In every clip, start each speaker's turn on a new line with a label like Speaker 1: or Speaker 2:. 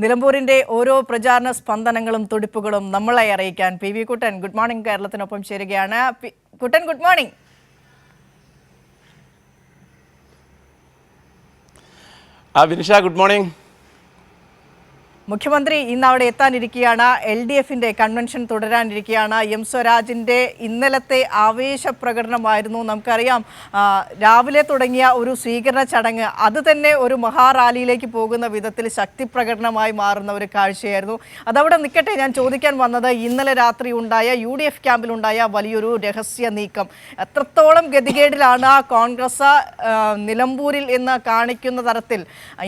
Speaker 1: നിലമ്പൂരിന്റെ ഓരോ പ്രചാരണ സ്പന്ദനങ്ങളും തുടിപ്പുകളും നമ്മളെ അറിയിക്കാൻ P V Kuttan good morning കേരളത്തിനൊപ്പം ചേരുകയാണ്. Kuttan, good morning.
Speaker 2: Vinisha, good morning.
Speaker 1: മുഖ്യമന്ത്രി ഇന്ന് അവിടെ എത്താനിരിക്കുകയാണ്. LDFന്റെ കൺവെൻഷൻ തുടരാനിരിക്കുകയാണ്. എം സ്വരാജിന്റെ ഇന്നലത്തെ ആവേശ പ്രകടനമായിരുന്നു. നമുക്കറിയാം, രാവിലെ തുടങ്ങിയ ഒരു സ്വീകരണ ചടങ്ങ് അത് തന്നെ ഒരു മഹാറാലിയിലേക്ക് പോകുന്ന വിധത്തിൽ ശക്തി പ്രകടനമായി മാറുന്ന ഒരു കാഴ്ചയായിരുന്നു. അതവിടെ നിൽക്കട്ടെ, ഞാൻ ചോദിക്കാൻ വന്നത് ഇന്നലെ രാത്രി ഉണ്ടായ UDF ക്യാമ്പിലുണ്ടായ വലിയൊരു രഹസ്യ നീക്കം എത്രത്തോളം ഗതികേടിലാണ് കോൺഗ്രസ് നിലമ്പൂരിൽ എന്ന് കാണിക്കുന്ന തരത്തിൽ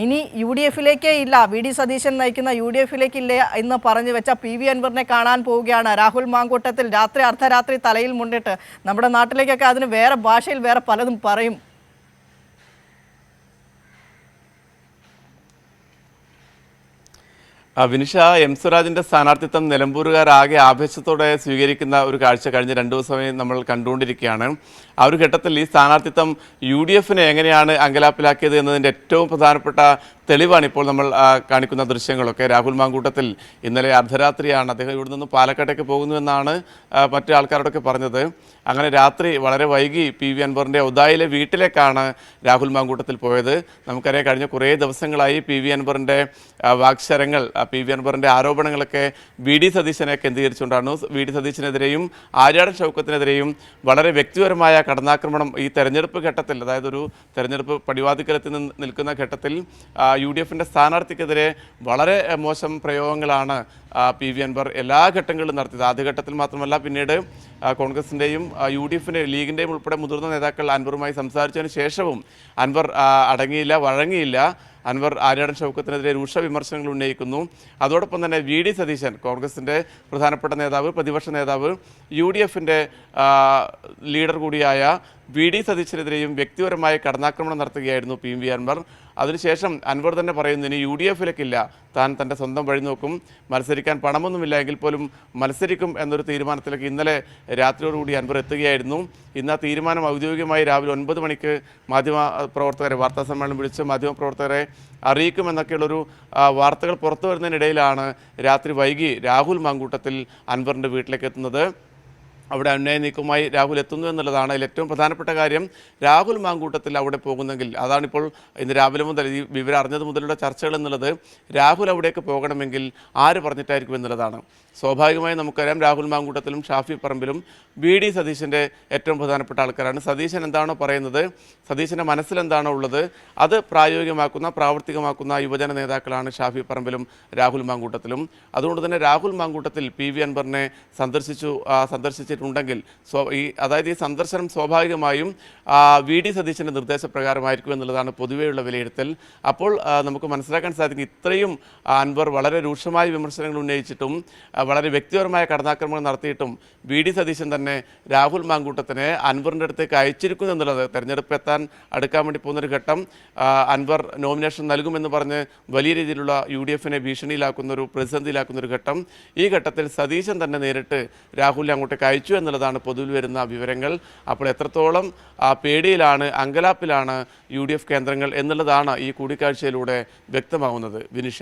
Speaker 1: ഇനി UDFിലേക്കേ ഇല്ല, VD സതീശൻ നയിക്കുന്ന UDFിലേക്കില്ല എന്ന് പറഞ്ഞു വെച്ച PV അൻവറിനെ കാണാൻ പോവുകയാണ്. രാഹുൽ മാങ്കൂട്ടത്തിൽ രാത്രി അർദ്ധരാത്രി തലയിൽ മുണ്ടിട്ട് നമ്മുടെ നാട്ടിലേക്കൊക്കെ അതിന് വേറെ ഭാഷയിൽ വേറെ പലതും പറയും.
Speaker 2: വിനിഷ, എം സ്വരാജിന്റെ സ്ഥാനാർത്ഥിത്വം നിലമ്പൂരുകാരാകെ ആവേശത്തോടെ സ്വീകരിക്കുന്ന ഒരു കാഴ്ച കഴിഞ്ഞ 2 ദിവസമായി നമ്മൾ കണ്ടുകൊണ്ടിരിക്കുകയാണ്. ആ ഒരു ഘട്ടത്തിൽ ഈ സ്ഥാനാർത്ഥിത്വം UDFനെ എങ്ങനെയാണ് അങ്കലാപ്പിലാക്കിയത് എന്നതിൻ്റെ ഏറ്റവും പ്രധാനപ്പെട്ട തെളിവാണ് ഇപ്പോൾ നമ്മൾ കാണിക്കുന്ന ദൃശ്യങ്ങളൊക്കെ. രാഹുൽ മാങ്കൂട്ടത്തിൽ ഇന്നലെ അർദ്ധരാത്രിയാണ് അദ്ദേഹം ഇവിടെ നിന്ന് പാലക്കാട്ടേക്ക് പോകുന്നുവെന്നാണ് മറ്റു ആൾക്കാരോടൊക്കെ പറഞ്ഞത്. അങ്ങനെ രാത്രി വളരെ വൈകി PV അൻവറിൻ്റെ ഒതായിലെ വീട്ടിലേക്കാണ് രാഹുൽ മാങ്കൂട്ടത്തിൽ പോയത്. നമുക്കറിയാം, കഴിഞ്ഞ കുറേ ദിവസങ്ങളായി PV അൻവറിൻ്റെ വാക്ശരങ്ങൾ, PV അൻവറിൻ്റെ ആരോപണങ്ങളൊക്കെ VD സതീശനെ കേന്ദ്രീകരിച്ചുകൊണ്ടാണ്. VD സതീശനെതിരെയും ആര്യാടൻ ഷൗക്കത്തിനെതിരെയും വളരെ വ്യക്തിപരമായ കടന്നാക്രമണം ഈ തെരഞ്ഞെടുപ്പ് ഘട്ടത്തിൽ, അതായത് ഒരു തെരഞ്ഞെടുപ്പ് പടിവാതിക്കലത്തിൽ നിൽക്കുന്ന ഘട്ടത്തിൽ UDFിൻ്റെ സ്ഥാനാർത്ഥിക്കെതിരെ വളരെ മോശം പ്രയോഗങ്ങളാണ് PV അൻവർ എല്ലാ ഘട്ടങ്ങളിലും നടത്തിയത്. ആദ്യഘട്ടത്തിൽ മാത്രമല്ല, പിന്നീട് കോൺഗ്രസിൻ്റെയും UDFിൻ്റെയും ലീഗിൻ്റെയും ഉൾപ്പെടെ മുതിർന്ന നേതാക്കൾ അൻവറുമായി സംസാരിച്ചതിന് ശേഷവും അൻവർ അടങ്ങിയില്ല, വഴങ്ങിയില്ല. അൻവർ ആര്യാടൻ ഷൗക്കത്തിനെതിരെ രൂക്ഷ വിമർശനങ്ങൾ ഉന്നയിക്കുന്നു. അതോടൊപ്പം തന്നെ VD സതീശൻ, കോൺഗ്രസിൻ്റെ പ്രധാനപ്പെട്ട നേതാവ്, പ്രതിപക്ഷ നേതാവ്, UDFിൻ്റെ ലീഡർ കൂടിയായ VD സതീശനെതിരെയും വ്യക്തിപരമായ കടന്നാക്രമണം നടത്തുകയായിരുന്നു PV അൻവർ. അതിനുശേഷം അൻവർ തന്നെ പറയുന്നു, ഇനി UDFിലേക്കില്ല, താൻ തൻ്റെ സ്വന്തം വഴി നോക്കും, മത്സരിക്കാൻ പണമൊന്നുമില്ല എങ്കിൽ പോലും മത്സരിക്കും എന്നൊരു തീരുമാനത്തിലേക്ക് ഇന്നലെ രാത്രിയോടുകൂടി അൻവർ എത്തുകയായിരുന്നു. ഇന്ന് ആ തീരുമാനം ഔദ്യോഗികമായി രാവിലെ 9 മണിക്ക് മാധ്യമപ്രവർത്തകരെ, വാർത്താസമ്മേളനം വിളിച്ച് മാധ്യമപ്രവർത്തകരെ അറിയിക്കുമെന്നൊക്കെയുള്ളൊരു വാർത്തകൾ പുറത്തു വരുന്നതിനിടയിലാണ് രാത്രി വൈകി രാഹുൽ മാങ്കൂട്ടത്തിൽ അൻവറിൻ്റെ വീട്ടിലേക്ക് എത്തുന്നത്. അവിടെ അന്യായ നീക്കവുമായി രാഹുൽ എത്തുന്നു എന്നുള്ളതാണ് അതിൽ ഏറ്റവും പ്രധാനപ്പെട്ട കാര്യം. രാഹുൽ മാങ്കൂട്ടത്തിൽ അവിടെ പോകുന്നെങ്കിൽ, അതാണിപ്പോൾ ഇന്ന് രാവിലെ മുതൽ ഈ വിവരം അറിഞ്ഞത് മുതലുള്ള ചർച്ചകൾ എന്നുള്ളത്, രാഹുൽ അവിടേക്ക് പോകണമെങ്കിൽ ആര് പറഞ്ഞിട്ടായിരിക്കും എന്നുള്ളതാണ്. സ്വാഭാവികമായും നമുക്കറിയാം, രാഹുൽ മാങ്കൂട്ടത്തിലും ഷാഫി പറമ്പിലും VD സതീശൻ്റെ ഏറ്റവും പ്രധാനപ്പെട്ട ആൾക്കാരാണ്. സതീശൻ എന്താണോ പറയുന്നത്, സതീശൻ്റെ മനസ്സിൽ എന്താണോ ഉള്ളത്, അത് പ്രായോഗികമാക്കുന്ന, പ്രാവർത്തികമാക്കുന്ന യുവജന നേതാക്കളാണ് ഷാഫി പറമ്പിലും രാഹുൽ മാങ്കൂട്ടത്തിലും. അതുകൊണ്ട് തന്നെ രാഹുൽ മാങ്കൂട്ടത്തിൽ PV അൻവറിനെ സന്ദർശിച്ചിട്ടുണ്ടെങ്കിൽ അതായത് ഈ സന്ദർശനം സ്വാഭാവികമായും VD സതീശൻ്റെ നിർദ്ദേശപ്രകാരമായിരിക്കും എന്നുള്ളതാണ് പൊതുവെയുള്ള വിലയിരുത്തൽ. അപ്പോൾ നമുക്ക് മനസ്സിലാക്കാൻ സാധിക്കും, ഇത്രയും അൻവർ വളരെ രൂക്ഷമായ വിമർശനങ്ങൾ ഉന്നയിച്ചിട്ടും വളരെ വ്യക്തിപരമായ കടന്നാക്രമണം നടത്തിയിട്ടും VD സതീശൻ തന്നെ രാഹുൽ മാങ്കൂട്ടത്തിനെ അൻവറിൻ്റെ അടുത്തേക്ക് അയച്ചിരിക്കുന്നു എന്നുള്ളത്, തെരഞ്ഞെടുപ്പ് അടുക്കാൻ വേണ്ടി പോകുന്നൊരു ഘട്ടം, അൻവർ നോമിനേഷൻ നൽകുമെന്ന് പറഞ്ഞ് വലിയ രീതിയിലുള്ള UDFിനെ ഭീഷണിയിലാക്കുന്നൊരു, പ്രതിസന്ധിയിലാക്കുന്നൊരു ഘട്ടം. ഈ ഘട്ടത്തിൽ സതീശൻ തന്നെ നേരിട്ട് രാഹുലിനെ അങ്ങോട്ടേക്ക് അയച്ചു എന്നുള്ളതാണ് പൊതുവിൽ വരുന്ന വിവരങ്ങൾ. അപ്പോൾ എത്രത്തോളം പേടിയിലാണ്, അങ്കലാപ്പിലാണ് UDF കേന്ദ്രങ്ങൾ എന്നുള്ളതാണ് ഈ കൂടിക്കാഴ്ചയിലൂടെ വ്യക്തമാവുന്നത്. വിനിഷ.